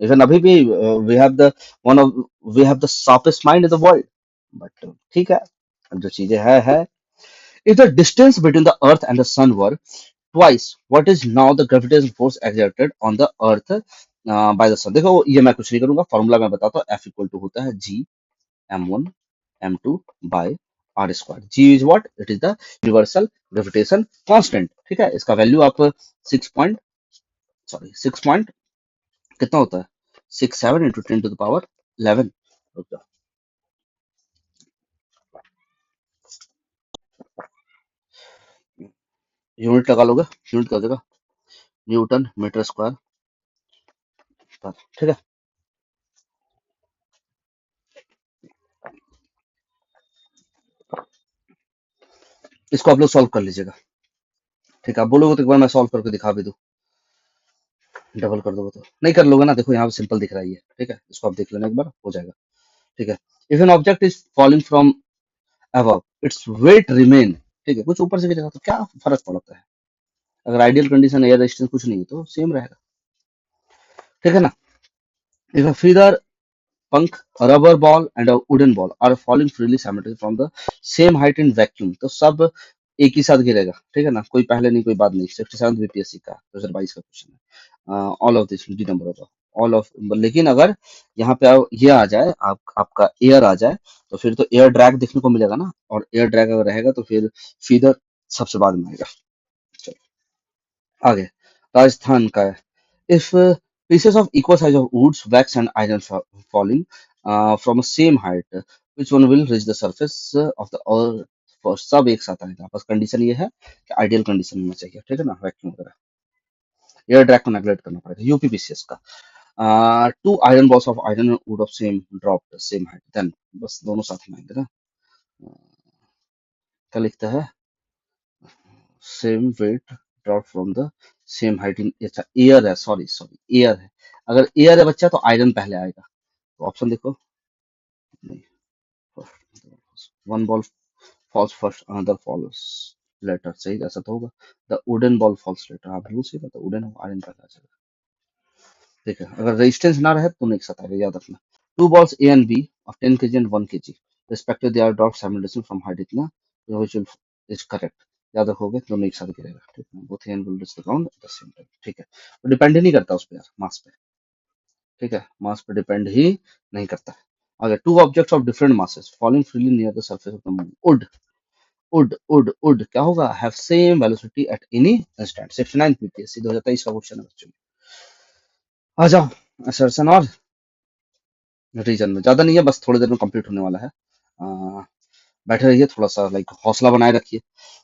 इवन अभी भी we have the one of we have the sharpest mind in the world. But ठीक है, अब जो चीजें है। If the distance between the earth and the sun were twice what is now the gravitational force exerted on the earth by the sun। देखो ये मैं कुछ नहीं करूंगा, फॉर्मूला मैं बताता हूँ। F इक्वल टू होता है G m1 m2 by R square. G is what? It is the universal gravitation constant. ठीक है, इसका वैल्यू आप 6 पॉइंट कितना होता है? 67 into 10 to the power 11। Unit लगा लोगे, यूनिट कर देगा न्यूटन मीटर स्क्वायर पर। ठीक है, इसको आप लोग सॉल्व कर लीजिएगा। ठीक है, आप बोलोगे तो एक बार मैं सॉल्व करके दिखा भी दूं। डबल कर दोगे तो नहीं कर लोगे ना? देखो यहाँ पे सिंपल दिख रहा है ये। ठीक है, इसको आप देख लेना, एक बार हो जाएगा। ठीक है, if an object is falling from above its weight remain. ठीक है, कुछ ऊपर से गिरेगा तो क्या फर्क पड़ता है? अगर आइडियल कंडीशन एयर रेजिस्टेंस कुछ नहीं है तो सेम रहेगा। ठीक है ना? इफ अ फीदर पंख, rubber ball and a wooden ball are falling freely simultaneously from the same height in vacuum, तो सब एक ही साथ गिरेगा। ठीक है ना, कोई पहले नहीं कोई बाद नहीं। 67 बीपीएससी का 2022 का क्वेश्चन है। All of this D number होगा, ऑल ऑफ। लेकिन अगर यहाँ पे ये आ जाए, आपका एयर आ जाए, तो फिर तो एयर ड्रैग देखने को मिलेगा ना, और एयर ड्रैग अगर रहेगा तो फिर फीदर सबसे बाद में आएगा। चलो आगे, राजस्थान का है। If pieces of equal size of woods, wax and iron falling from a same height, which one will reach the surface of the earth first? सब एक साथ आएगा, बस कंडीशन ये है कि आइडियल कंडीशन होना चाहिए। ठीक है ना, वैक्यूम वगैरह। एयर ड्रैग को नेगलेक्ट करना पड़ेगा। यूपीपीसीएस का two iron balls of iron wood of same drop same height, then बस दोनों साथ में आएंगे ना। क्या लिखता है? Same weight drop from the same height in, अच्छा एयर है, सॉरी सॉरी एयर है। अगर एयर है बच्चा तो आयरन पहले आएगा। तो ऑप्शन देखो, नहीं, one ball falls first another falls later, सही ऐसा तो होगा। The wooden ball falls later, आप बिल्कुल सही बात है, वुडन आयरन पहले आ जाएगा। ठीक है, अगर रेजिस्टेंस ना रहे तो दोनों एक साथ आएगा, याद रखना। Two balls A and B of 10 kg and 1 kg respective, they are drop simultaneously from height इतना, व्हिच इज करेक्ट। याद रखोगे दोनों एक साथ गिरेगा। ठीक है, both and will reach the ground at the same time. ठीक है, तो डिपेंड ही नहीं करता उस पे यार, मास पे। ठीक है, मास पे डिपेंड ही नहीं करता है। अगर two objects of different masses falling freely near the surface of the moon would would क्या होगा? Have same velocity at any instant. 69 PPSC 2023 का क्वेश्चन है बच्चों। आ जाओ असर्शन और रीजन में, ज्यादा नहीं है, बस थोड़ी देर में कंप्लीट होने वाला है। आ, बैठे रहिए, थोड़ा सा लाइक हौसला बनाए रखिए।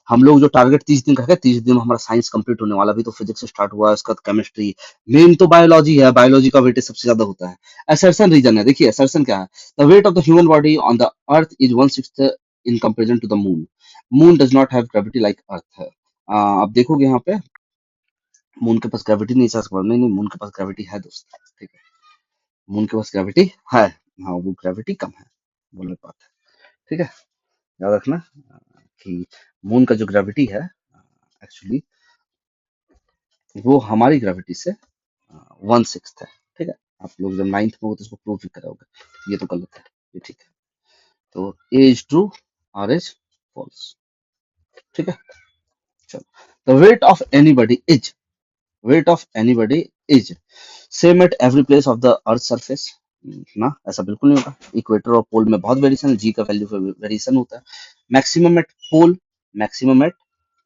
हम लोग जो टारगेट 30 दिन का है, 30 दिन में हमारा साइंस कंप्लीट होने वाला। भी तो फिजिक्स स्टार्ट हुआ है, उसका केमिस्ट्री, मेन तो बायोलॉजी है। बायोलॉजी का वेटेज सबसे ज्यादा होता है। असर्शन रीजन है, देखिए असर्शन क्या है। The weight of the human body on the earth is 1/6 in comparison to the moon. Moon does not have gravity like earth है। आप देखोगे यहाँ पे मून के पास ग्रेविटी नहीं, नहीं नहीं, मून के पास ग्रेविटी है दोस्त। ठीक है, मून के पास ग्रेविटी है। हाँ, वो ग्रेविटी कम है, बोलने की बात है। ठीक है, याद रखना कि मून का जो ग्रेविटी है एक्चुअली वो हमारी ग्रेविटी से 1/6 है। ठीक है, आप लोग जब 9th में हो तो इसको प्रूव भी कराओगे, ये तो गलत है, ये ठीक है। तो A is true, R is false. ठीक है, चलो। The weight of anybody is same at every place of the earth surface ना, ऐसा बिल्कुल नहीं होगा। इक्वेटर और पोल में बहुत वेरिएशन है, जी का वैल्यू पे वेरिएशन होता है। मैक्सिमम एट पोल, मैक्सिमम एट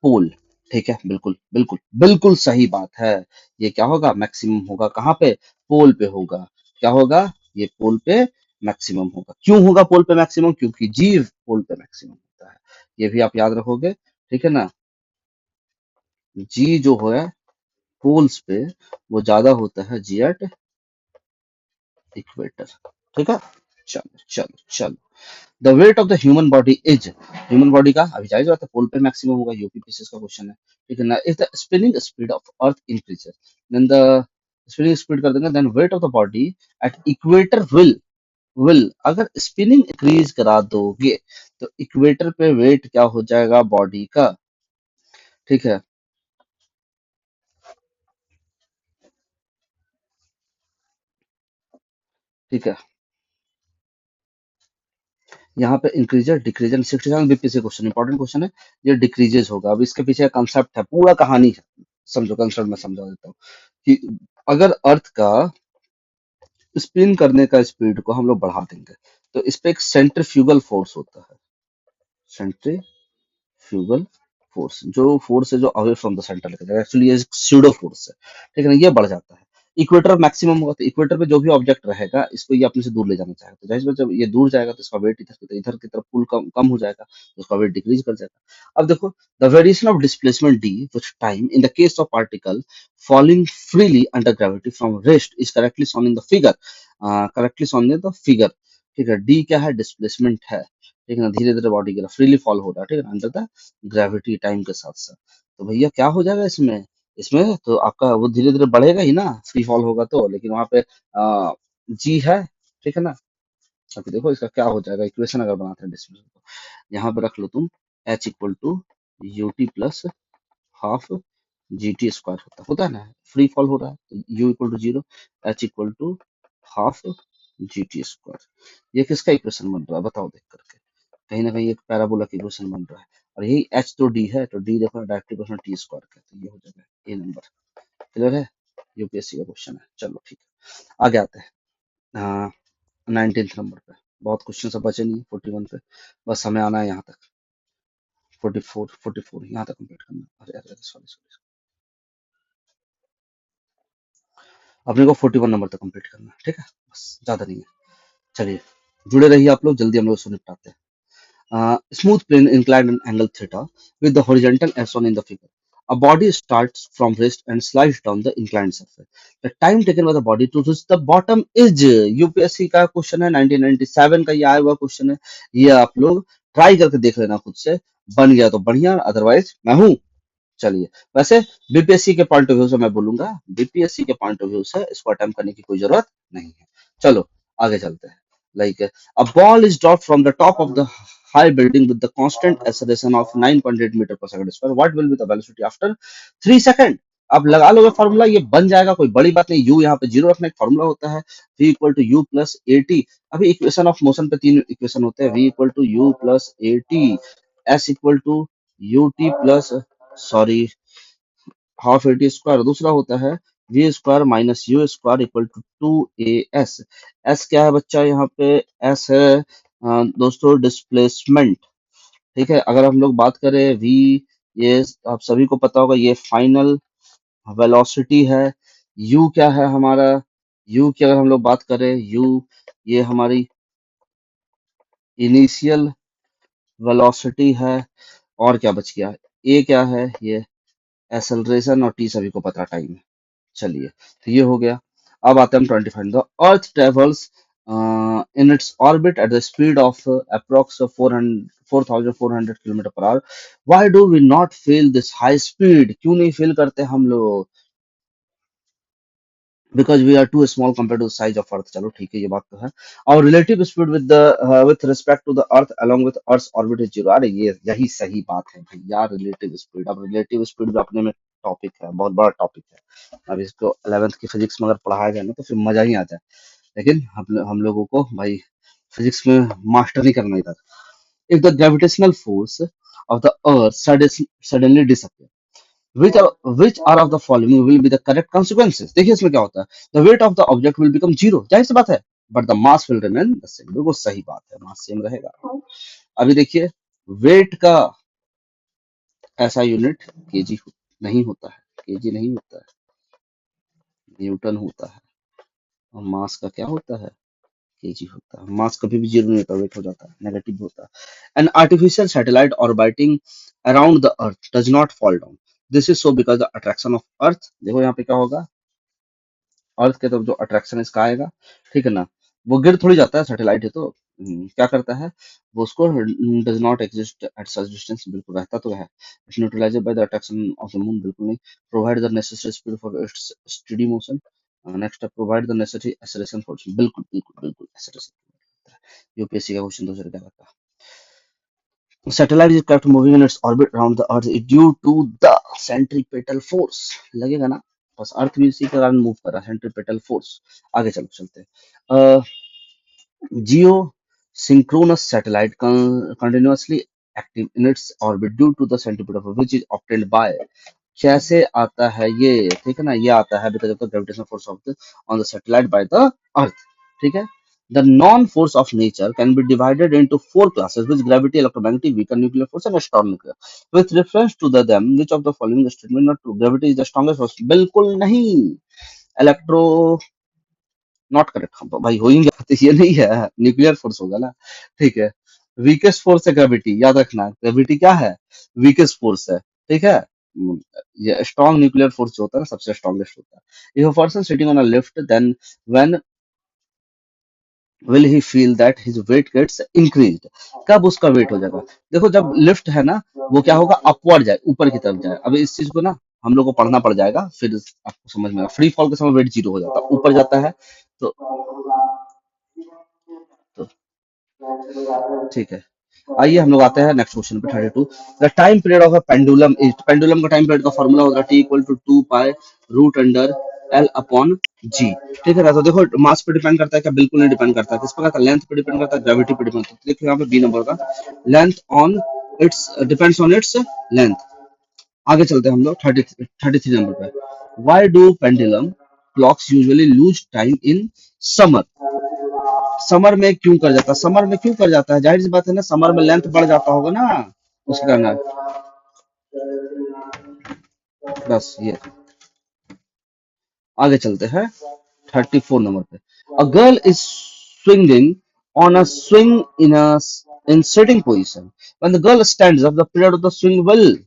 पोल। ठीक है, बिल्कुल बिल्कुल बिल्कुल सही बात है। ये क्या होगा? मैक्सिमम होगा कहाँ पे? पोल पे होगा। क्या होगा? ये पोल पे मैक्सिमम होगा। क्यों होगा पोल पे मैक्सिमम? क्योंकि जी पोल पे मैक्सिमम होता है। ये भी आप याद रखोगे, ठीक है ना। जी जो है पोल्स पे वो ज्यादा होता है जी एट इक्वेटर। ठीक है, चलो चलो चलो। The weight of the human body is, human body का अभी जाहिर बात है पोल पे मैक्सिमम होगा, यूपीपीसीएस का क्वेश्चन है, ठीक है ना। If the spinning speed of earth increases, then the spinning speed कर देंगे, then weight of the body at equator will अगर स्पिनिंग इंक्रीज करा दोगे तो इक्वेटर पे वेट क्या हो जाएगा बॉडी का, ठीक है। ठीक है, यहाँ पे increases decreases 67 BPC question, important question है। ये डिक्रीजेस होगा। अब इसके पीछे कंसेप्ट है, पूरा कहानी है, समझो कंसेप्ट मैं समझा देता हूँ कि अगर अर्थ का स्पिन करने का स्पीड को हम लोग बढ़ा देंगे तो इस पे एक सेंट्रीफ्यूगल फोर्स होता है, सेंट्रीफ्यूगल फोर्स, जो फोर्स है जो अवे फ्रॉम द सेंटर लेके जाएगा, एक्चुअली ये स्यूडो फोर्स है, ठीक है ना। ये बढ़ जाता है, इक्वेटर मैक्सिमम होगा तो इक्वेटर पे जो भी ऑब्जेक्ट रहेगा इसको ये अपने से दूर ले जाना चाहेगा, तो जाहिर सी बात जब ये दूर जाएगा तो इसका वेट इधर की तरफ पुल कम कम हो जाएगा, तो उसका वेट डिक्रीज कर जाएगा। अब देखो, the variation of displacement D with time in the case of particle falling freely under gravity from rest is correctly shown in the figure, correctly shown in the figure, ठीक है। डी क्या है? डिस्प्लेसमेंट है, ठीक है ना। धीरे धीरे बॉडी की तरफ फ्रीली फॉल हो रहा है, ठीक है ना, अंडर द ग्रेविटी टाइम के साथ साथ। तो भैया क्या हो जाएगा इसमें, इसमें तो आपका वो धीरे धीरे बढ़ेगा ही ना, फ्री फॉल होगा तो, लेकिन वहां पे जी है, ठीक है ना। अभी देखो इसका क्या हो जाएगा, इक्वेशन अगर बनाते हैं डिस्प्लेसमेंट को, यहाँ पे रख लो तुम, h equal to u t plus half g t square होता है ना, फ्री फॉल हो रहा है, u equal to zero, h equal to half g t square. ये किसका इक्वेशन बन रहा है बताओ देख करके, कहीं ना कहीं एक पैराबोला का इक्वेशन बन रहा है, और यही एच तो डी है, तो डी देखो डायरेक्ट इक्वेशन टी स्क्वायर का, तो ये हो जाएगा ए नंबर। क्लियर है, यूपीएससी का क्वेश्चन है। चलो ठीक है, आगे आते हैं। हाँ, 19th नंबर पे बहुत क्वेश्चन सब बचे नहीं, 41 पे बस हमें आना है यहाँ तक, 44 यहाँ तक कंप्लीट करना। अरे अरे सॉरी सॉरी, अपने को 41 नंबर तक कंप्लीट करना है, ठीक है, बस ज्यादा नहीं है। चलिए जुड़े रहिए आप लोग, जल्दी हम लोग इसको निपटाते हैं। Smooth plane inclined an angle theta with the horizontal as shown in the figure. A body starts from rest and slides down the inclined surface. The time taken by the body to reach the bottom is, UPSC का क्वेश्चन है, 1997 का ये आया हुआ क्वेश्चन है। ये आप लोग ट्राई करके देख लेना खुद से, बन गया तो बढ़िया, अदरवाइज मैं हूँ। चलिए, वैसे बीपीएससी के पॉइंट ऑफ व्यू से मैं बोलूंगा, बीपीएससी के पॉइंट ऑफ व्यू से इसको अटेम्प्ट करने की कोई जरूरत नहीं है। चलो आगे चलते हैं। Like a ball is dropped from the top of the high building with the constant acceleration of 9.8 meter per second square. What will be the velocity after 3 second? अब लगा लोगे फॉर्मूला, ये बन जाएगा, कोई बड़ी बात नहीं। यू यहाँ पे जीरो रखना, एक फॉर्मूला होता है v equal to u plus a t. अभी इक्वेशन ऑफ मोशन पे तीन इक्वेशन होते हैं, v equal to u plus a t, s equal to u t plus, sorry, half a t square, दूसरा होता है v square minus u square equal to two a s. S क्या है बच्चा यहाँ पे? एस है दोस्तों डिस्प्लेसमेंट, ठीक है। अगर हम लोग बात करें वी, ये आप सभी को पता होगा, ये फाइनल वेलोसिटी है। यू क्या है हमारा? यू की अगर हम लोग बात करें, यू ये हमारी इनिशियल वेलोसिटी है। और क्या बच गया? ए क्या है? ये एक्सेलरेशन, और टी सभी को पता टाइम है। चलिए, तो ये हो गया। अब आते हैं हम 25। The earth travels in its orbit at the speed of approx 4,400 kilometre per hour. Why do we not feel this high speed? क्यों नहीं फील करते हम लोग? Because we are too small compare to size of earth. चलो ठीक है, ये बात तो है। और relative speed with the with respect to the earth along with earth orbit is zero. अरे ये यही सही बात है भैया, रिलेटिव स्पीड। अब रिलेटिव स्पीड भी अपने में टॉपिक है, बहुत बड़ा टॉपिक है। अब इसको 11th की फिजिक्स में अगर पढ़ाया जाए ना तो फिर मजा ही आ जाए, लेकिन हम लोगों को भाई फिजिक्स में मास्टर नहीं करना इधर। If the gravitational force of the earth suddenly disappear, which are of the following will be the correct consequences? देखिए इसमें क्या होता है, the weight of the object will become zero, जाहिर सी बात है, but the mass will remain the same। बिल्कुल सही बात है, मास सेम रहेगा। अभी देखिए, वेट का ऐसा यूनिट केजी नहीं होता है, केजी नहीं होता है, न्यूटन होता है। और मास का क्या होता है, केजी होता है। मास कभी भी जीरो नहीं होता, वेट हो जाता है, नेगेटिव होता है। An artificial satellite orbiting around the earth does not fall down, this is so because the attraction of earth, देखो यहाँ पे क्या होगा, अर्थ के तरफ जो अट्रैक्शन इसका आएगा, ठीक है ना, वो गिर थोड़ी जाता है, सैटेलाइट है तो क्या करता है, वो उसको does not exist at such distance, बिल्कुल रहता तो है, neutralised by the attraction of the moon, बिल्कुल नहीं, provide the necessary speed for its steady motion, next provide the necessary acceleration for, बिल्कुल बिल्कुल बिल्कुल एक्सेलरेशन, यूपीएससी का क्वेश्चन दूसरे क्या करता है, satellite is kept moving in its orbit around the earth due to the centripetal force, लगेगा ना, बस अर्थ भी इसी के कारण मूव कर रहा है, सेंट्रीपेटल फोर्स। आगे चलो चलते हैं, जियो synchronous satellite continuously active in its orbit due to the centripetal force which is obtained by, कैसे आता है ये, ठीक है ना, ये आता है because of the gravitational force of the on the satellite by the earth, ठीक है। The non-force of nature can be divided into four classes, which gravity, electromagnetic, weaker nuclear force, and strong nuclear. With reference to the them, which of the following statement not true? Gravity is the strongest force. बिल्कुल नहीं, इलेक्ट्रो नॉट करेक्ट भाई, हो ही गया तो ये नहीं है, न्यूक्लियर फोर्स होगा ना, ठीक है। वीकेस्ट फोर्स है ग्रेविटी, याद रखना, ग्रेविटी क्या है, वीकेस्ट फोर्स है, ठीक है। ये स्ट्रॉन्ग न्यूक्लियर फोर्स जो होता है ना, सबसे स्ट्रॉन्गेस्ट होता है। If a person sitting on a lift then when will he feel that his weight gets increased, कब उसका वेट हो जाएगा, देखो जब लिफ्ट है ना, वो क्या होगा, अपवर्ड जाए, ऊपर की तरफ जाए। अब इस चीज को ना हम लोग को पढ़ना पड़ जाएगा, फिर आपको समझ में आएगा। फ्री फॉल के समय वेट जीरो हो जाता है, ऊपर जाता है तो, तो ठीक है। आइए हम लोग आते हैं नेक्स्ट क्वेश्चन पे, 32। The time period of a pendulum is, pendulum का टाइम पीरियड का फॉर्मूला होगा T equal to 2 pi root under l upon g, ठीक है ना। तो देखो मास पे डिपेंड करता है क्या, बिल्कुल नहीं डिपेंड करता है, किस पर करता है, लेंथ पे डिपेंड करता है, ग्रेविटी पे डिपेंड करता है। देखो यहाँ पे बी नंबर का length on its depends on its length. आगे चलते हैं हम लोग 33 नंबर पे, why do pendulum clocks usually lose time in summer, summer में क्यों कर जाता है, समर में क्यों कर जाता है, जाहिर सी बात है ना, समर में लेंथ बढ़ जाता होगा ना, उसके कारण। बस ये, आगे चलते हैं 34 नंबर पे, a girl is swinging on a swing in a in sitting position, when the girl stands up the period of the swing will,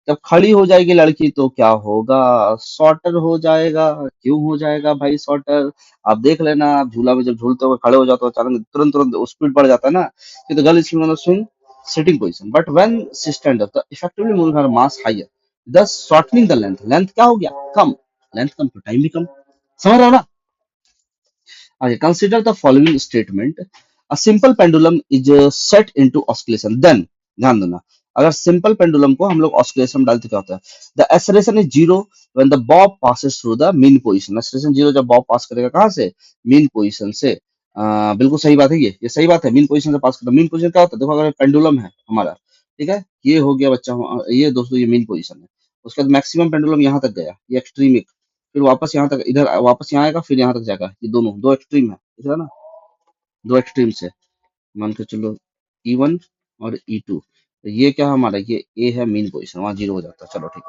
जब खड़ी हो जाएगी लड़की तो क्या होगा, शॉर्टर हो जाएगा। क्यों हो जाएगा भाई शॉर्टर, आप देख लेना, आप झूला में जब झूलते हो खड़े हो जाते हो, अचानक तुरंत तुरंत स्पीड बढ़ जाता है ना, कि the girl is swing on the swing sitting position, but when she stand up the effectively moving her mass higher, thus shortening the length, length क्या हो गया, कम, लेंथ कम तो टाइम भी कम, समझ रहे हो ना। आगे consider the following statement, a simple pendulum is set into oscillation then, ध्यान देना, अगर सिंपल पेंडुलम को हम लोग ऑस्किलेशन में डालते क्या होता है, the acceleration is zero when the Bob passes through the mean position, acceleration zero जब बॉब पास करेगा कहां से, मीन पोजीशन से। बिल्कुल सही बात है, ये सही बात है, मीन पोजीशन से पास करता, मीन पोजीशन क्या होता है, देखो अगर पेंडुलम है हमारा, ठीक है, ये हो गया बच्चा, ये दोस्तों ये मीन पोजीशन है, उसके बाद मैक्सिमम पेंडुलम यहाँ तक गया, ये एक्सट्रीम, फिर वापस यहाँ तक, इधर वापस यहाँ आएगा, फिर यहाँ तक जाएगा, ये दोनों दो एक्सट्रीम है, ठीक है ना, दो एक्सट्रीम से मान के चलो E1 और E2, तो ये क्या है हमारा, ये ए है मीन पोजीशन, वहां जीरो हो जाता है, चलो ठीक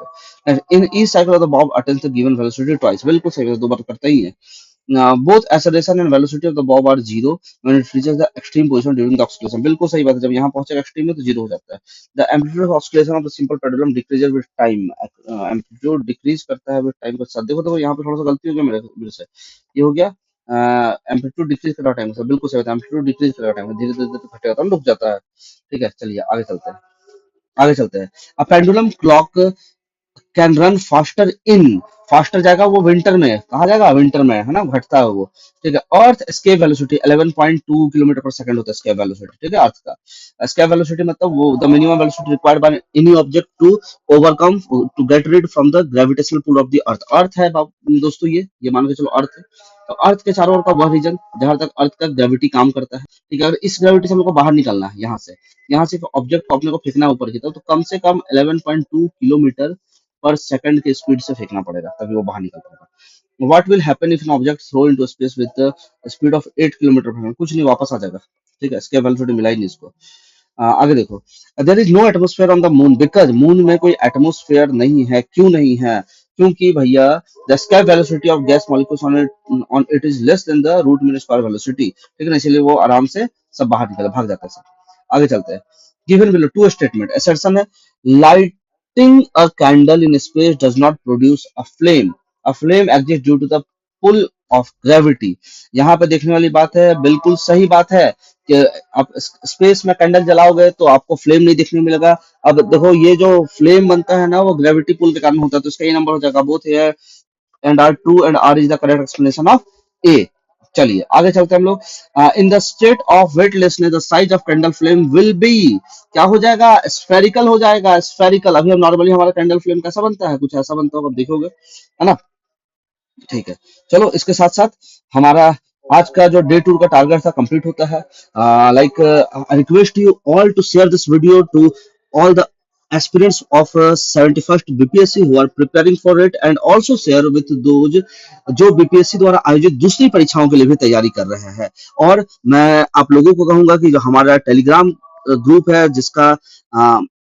है। In each cycle of the Bob attains the given velocity twice, बिल्कुल सही, दो बार करता ही है। Both acceleration and velocity of the bob are zero when it reaches the extreme position during the oscillation, बिल्कुल सही बात है, जब यहाँ पहुंचेगा एक्सट्रीम में तो जीरो हो जाता है। The amplitude of oscillation of the simple pendulum decreases with time, amplitude decrease करता है with time के साथ। देखो देखो यहाँ पे थोड़ा सा गलती हो गया मेरे से, ये हो गया एम्पलीट्यूड डिक्रीज करा टाइम से, बिल्कुल सही बात है, एम्पलीट्यूड डिक्रीज करा टाइम धीरे धीरे धीरे घटेगा तो रुक जाता है, ठीक है। चलिए आगे चलते हैं, आगे चलते हैं। A pendulum clock can run faster in, faster जाएगा वो विंटर में, कहा जाएगा विंटर में, है ना, घटता है वो, ठीक है। अर्थ escape velocity 11.2 kilometre per second होता है स्केप वेलोसिटी, ठीक है, अर्थ का स्केप वेलोसिटी मतलब वो the minimum velocity required by any object to overcome to get rid from the gravitational pull of the earth, earth है दोस्तों, ये मान के चलो अर्थ है, तो अर्थ के चारों ओर का वह रीजन जहां तक अर्थ का ग्रेविटी काम करता है, ठीक है। अगर इस ग्रेविटी से हम लोग को बाहर निकलना है यहाँ से ऑब्जेक्ट को अपने को फेंकना है ऊपर की तरफ, तो कम से कम 11.2 किलोमीटर पर सेकंड के स्पीड से फेंकना पड़ेगा, तभी वो बाहर निकल पाएगा। What will happen if an object throw into space with the speed of 8 kilometre per second, कुछ नहीं, वापस आ जाएगा, ठीक है, इसके वेलोसिटी मिला ही नहीं इसको। आगे देखो, there is no atmosphere on the moon because moon में कोई एटमॉस्फेयर नहीं है, क्यों नहीं है, क्योंकि भैया the escape velocity of gas molecules on it is less than the root mean square velocity, ठीक है ना, इसलिए वो आराम से सब बाहर निकल भाग जाता है सब। आगे चलते हैं। Given below two statement assertion है, lighting a candle in space does not produce a flame exist due to the pull of gravity. यहाँ पे देखने वाली बात है, बिल्कुल सही बात है कि आप स्पेस में कैंडल जलाओगे तो आपको फ्लेम नहीं देखने मिलेगा। अब देखो ये जो फ्लेम बनता है ना वो ग्रेविटी पुल के कारण होता है, तो इसका ये नंबर हो जाएगा both here and R true and R is the correct explanation of A. चलिए आगे चलते हैं हम लोग। In the state of weightlessness the size of candle flame will be, क्या हो जाएगा, स्फेरिकल हो जाएगा, स्फेरिकल। अभी हम नॉर्मली हमारा कैंडल फ्लेम कैसा बनता है, कुछ ऐसा बनता होगा, आप देखोगे, है ना, ठीक है। चलो इसके साथ साथ हमारा आज का जो डे टूर का टारगेट था कंप्लीट होता है। Like I request you all to share this video to all the aspirants of 71st BPSC who are preparing for it and also share with those जो बीपीएससी द्वारा आयोजित दूसरी परीक्षाओं के लिए भी तैयारी कर रहे हैं। और मैं आप लोगों को कहूंगा कि जो हमारा टेलीग्राम ग्रुप है जिसका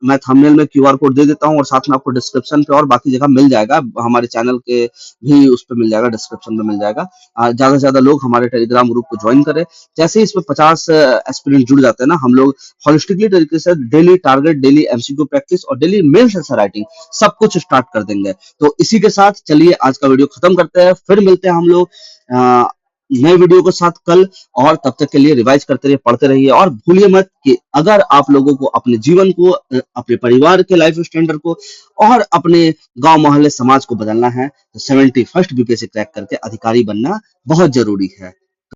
मैं थंबनेल में क्यूआर कोड दे देता हूं और साथ में आपको डिस्क्रिप्शन पे और बाकी जगह मिल जाएगा, हमारे चैनल के भी उस पर मिल जाएगा, डिस्क्रिप्शन में मिल जाएगा। ज्यादा से ज्यादा लोग हमारे टेलीग्राम ग्रुप को ज्वाइन करें। जैसे ही इसमें 50 एस्पिरेंट जुड़ जाते हैं ना, हम लोग होलिस्टिकली तरीके से daily target, daily MCQ practice और डेली मेंस आंसर राइटिंग सब कुछ स्टार्ट कर देंगे। तो इसी के साथ चलिए आज का वीडियो खत्म करते हैं, फिर मिलते हैं हम लोग नए वीडियो के साथ कल। और तब तक के लिए रिवाइज करते रहिए, पढ़ते रहिए और भूलिए मत कि अगर आप लोगों को अपने जीवन को, अपने परिवार के लाइफ स्टैंडर्ड को और अपने गांव मोहल्ले समाज को बदलना है तो 71st बीपीएससी क्रैक करके अधिकारी बनना बहुत जरूरी है।